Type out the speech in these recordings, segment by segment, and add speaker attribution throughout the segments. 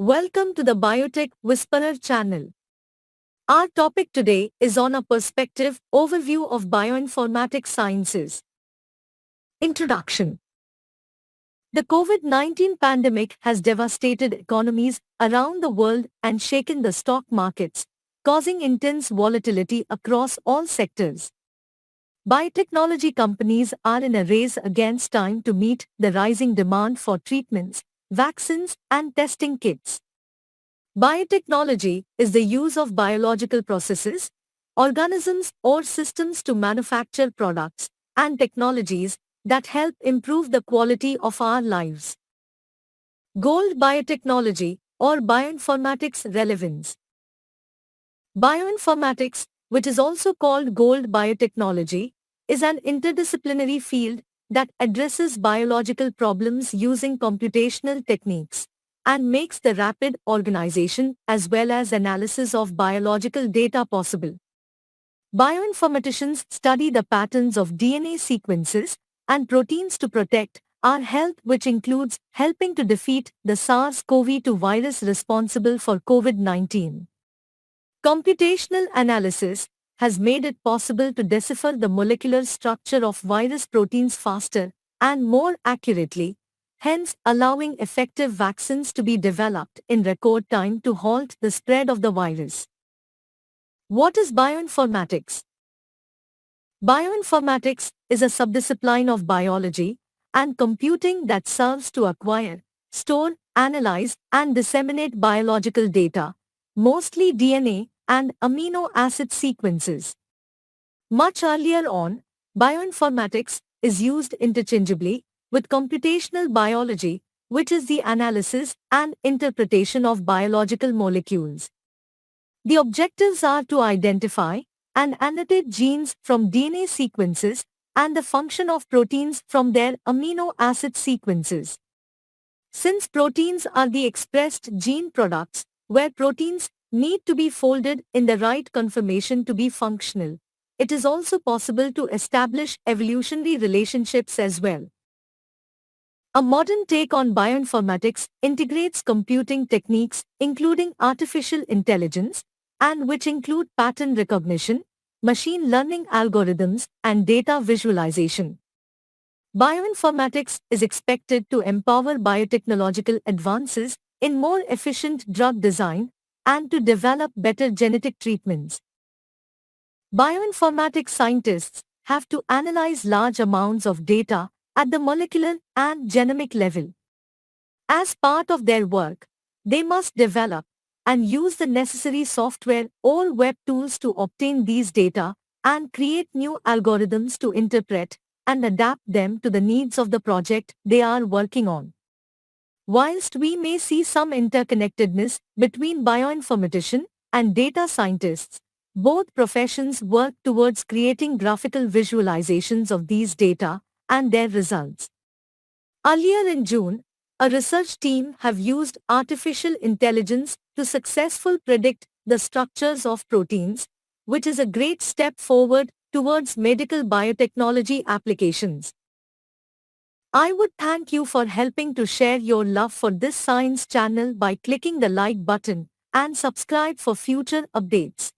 Speaker 1: Welcome to the Biotech Whisperer channel. Our topic today is on a perspective overview of bioinformatics sciences. Introduction. The COVID-19 pandemic has devastated economies around the world and shaken the stock markets, causing intense volatility across all sectors. Biotechnology companies are in a race against time to meet the rising demand for treatments, vaccines, and testing kits. Biotechnology is the use of biological processes, organisms or systems to manufacture products and technologies that help improve the quality of our lives. Gold biotechnology or bioinformatics relevance. Bioinformatics, which is also called gold biotechnology, is an interdisciplinary field that addresses biological problems using computational techniques and makes the rapid organization as well as analysis of biological data possible. Bioinformaticians study the patterns of DNA sequences and proteins to protect our health, which includes helping to defeat the SARS-CoV-2 virus responsible for COVID-19. Computational analysis has made it possible to decipher the molecular structure of virus proteins faster and more accurately, hence allowing effective vaccines to be developed in record time to halt the spread of the virus. What is bioinformatics? Bioinformatics is a subdiscipline of biology and computing that serves to acquire, store, analyze, and disseminate biological data, mostly DNA and amino acid sequences. Much earlier on, bioinformatics is used interchangeably with computational biology, which is the analysis and interpretation of biological molecules. The objectives are to identify and annotate genes from DNA sequences and the function of proteins from their amino acid sequences. Since proteins are the expressed gene products, where proteins need to be folded in the right conformation to be functional, it is also possible to establish evolutionary relationships as well. A modern take on bioinformatics integrates computing techniques including artificial intelligence, and which include pattern recognition, machine learning algorithms, and data visualization. Bioinformatics is expected to empower biotechnological advances in more efficient drug design and to develop better genetic treatments. Bioinformatics scientists have to analyze large amounts of data at the molecular and genomic level. As part of their work, they must develop and use the necessary software or web tools to obtain these data and create new algorithms to interpret and adapt them to the needs of the project they are working on. Whilst we may see some interconnectedness between bioinformatician and data scientists, both professions work towards creating graphical visualizations of these data and their results. Earlier in June, a research team have used artificial intelligence to successfully predict the structures of proteins, which is a great step forward towards medical biotechnology applications. I would thank you for helping to share your love for this science channel by clicking the like button and subscribe for future updates.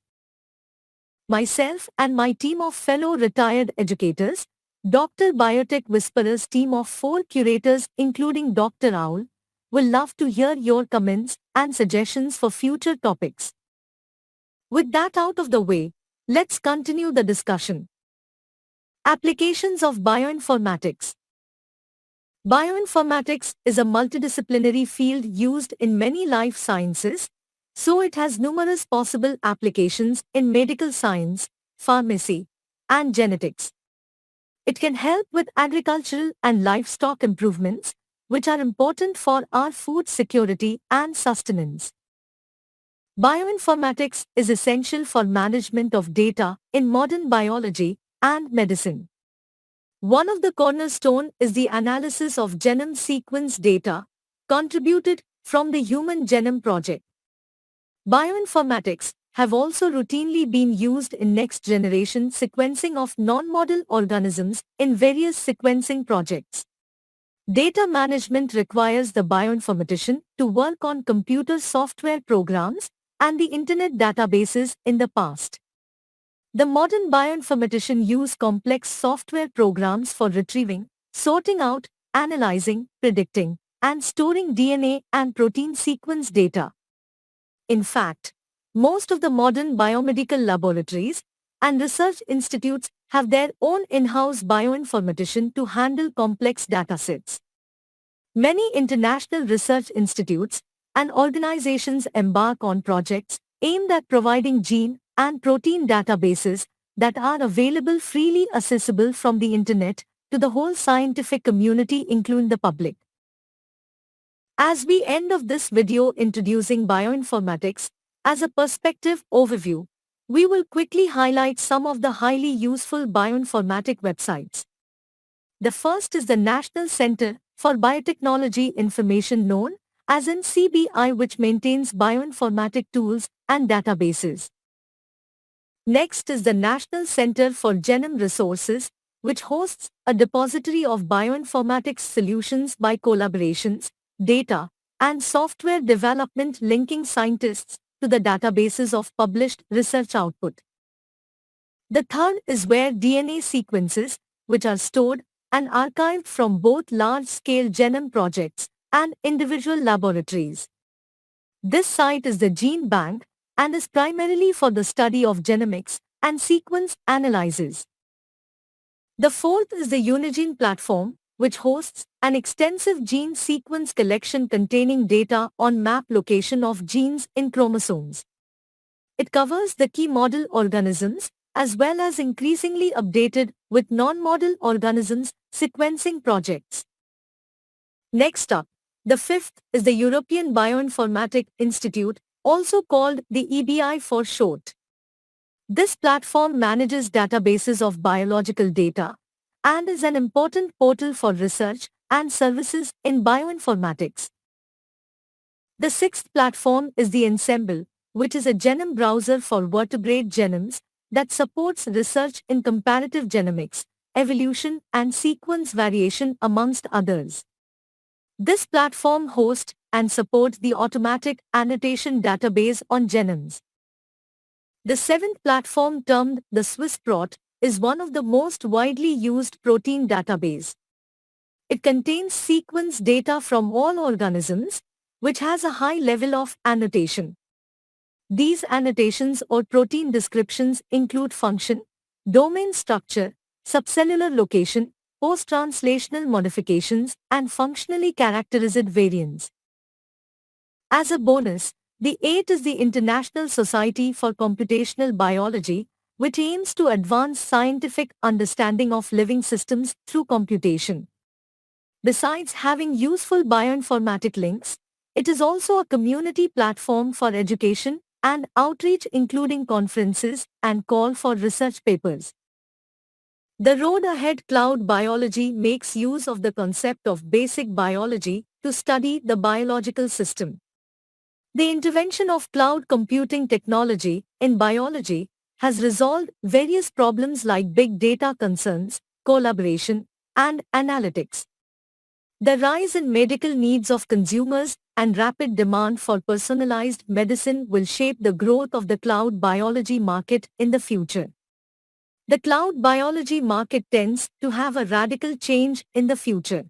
Speaker 1: Myself and my team of fellow retired educators, Dr. Biotech Whisperers team of 4 curators including Dr. Owl, will love to hear your comments and suggestions for future topics. With that out of the way, let's continue the discussion. Applications of bioinformatics. Bioinformatics is a multidisciplinary field used in many life sciences, so it has numerous possible applications in medical science, pharmacy, and genetics. It can help with agricultural and livestock improvements, which are important for our food security and sustenance. Bioinformatics is essential for management of data in modern biology and medicine. One of the cornerstone is the analysis of genome sequence data contributed from the Human Genome Project. Bioinformatics have also routinely been used in next-generation sequencing of non-model organisms in various sequencing projects. Data management requires the bioinformatician to work on computer software programs and the internet databases in the past. The modern bioinformatician use complex software programs for retrieving, sorting out, analyzing, predicting, and storing DNA and protein sequence data. In fact, most of the modern biomedical laboratories and research institutes have their own in-house bioinformatician to handle complex datasets. Many international research institutes and organizations embark on projects aimed at providing gene and protein databases that are available freely accessible from the internet to the whole scientific community including the public. As we end of this video introducing bioinformatics as a perspective overview, we will quickly highlight some of the highly useful bioinformatic websites. The first is the National Center for Biotechnology Information known as NCBI, which maintains bioinformatic tools and databases. Next is the National Center for Genome Resources, which hosts a depository of bioinformatics solutions by collaborations, data, and software development linking scientists to the databases of published research output. The third is where DNA sequences, which are stored and archived from both large-scale genome projects and individual laboratories. This site is the Gene Bank and is primarily for the study of genomics and sequence analysis. The fourth is the Unigene platform, which hosts an extensive gene sequence collection containing data on map location of genes in chromosomes. It covers the key model organisms as well as increasingly updated with non-model organisms sequencing projects. Next up, the fifth is the European Bioinformatics Institute, also called the EBI for short. This platform manages databases of biological data and is an important portal for research and services in bioinformatics. The sixth platform is the Ensemble, which is a genome browser for vertebrate genomes that supports research in comparative genomics, evolution and sequence variation amongst others. This platform hosts and supports the automatic annotation database on genomes. The seventh platform, termed the SwissProt, is one of the most widely used protein database. It contains sequence data from all organisms, which has a high level of annotation. These annotations or protein descriptions include function, domain structure, subcellular location, post-translational modifications, and functionally characterized variants. As a bonus, the eighth is the International Society for Computational Biology, which aims to advance scientific understanding of living systems through computation. Besides having useful bioinformatic links, it is also a community platform for education and outreach, including conferences and call for research papers. The road ahead. Cloud biology makes use of the concept of basic biology to study the biological system. The intervention of cloud computing technology in biology has resolved various problems like big data concerns, collaboration, and analytics. The rise in medical needs of consumers and rapid demand for personalized medicine will shape the growth of the cloud biology market in the future. The cloud biology market tends to have a radical change in the future.